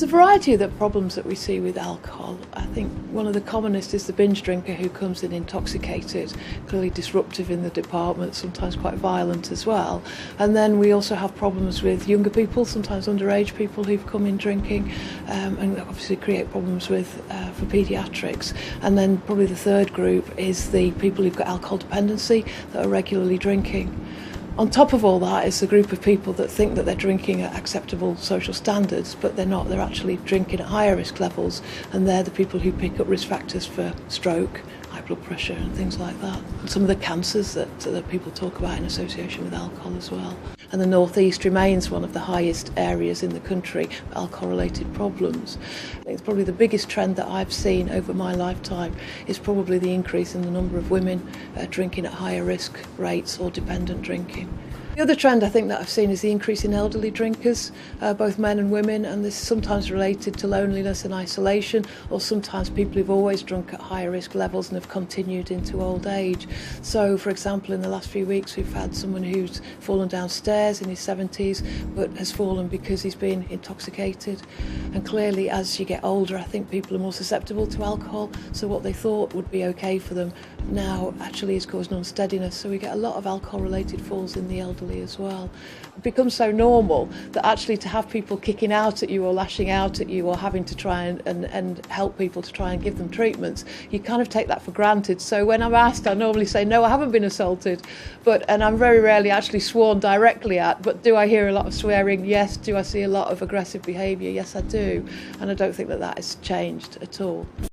There's a variety of the problems that we see with alcohol. I think one of the commonest is the binge drinker who comes in intoxicated, clearly disruptive in the department, sometimes quite violent as well. And then we also have problems with younger people, sometimes underage people who've come in drinking, and obviously create problems with for paediatrics. And then probably the third group is the people who've got alcohol dependency that are regularly drinking. On top of all that is the group of people that think that they're drinking at acceptable social standards, but they're not. They're actually drinking at higher risk levels, and they're the people who pick up risk factors for stroke, high blood pressure and things like that. And some of the cancers that people talk about in association with alcohol as well. And the North East remains one of the highest areas in the country for alcohol-related problems. I think it's probably the biggest trend that I've seen over my lifetime is probably the increase in the number of women drinking at higher risk rates or dependent drinking. The other trend I think that I've seen is the increase in elderly drinkers, both men and women, and this is sometimes related to loneliness and isolation, or sometimes people who've always drunk at higher risk levels and have continued into old age. So, for example, in the last few weeks we've had someone who's fallen downstairs in his 70s but has fallen because he's been intoxicated. And clearly as you get older I think people are more susceptible to alcohol, so what they thought would be okay for them now actually is causing unsteadiness, so we get a lot of alcohol related falls in the elderly as well. It becomes so normal that actually to have people kicking out at you or lashing out at you or having to try and help people to try and give them treatments, you kind of take that for granted. So when I'm asked, I normally say, no, I haven't been assaulted, and I'm very rarely actually sworn directly at, but do I hear a lot of swearing? Yes. Do I see a lot of aggressive behaviour? Yes, I do. And I don't think that has changed at all.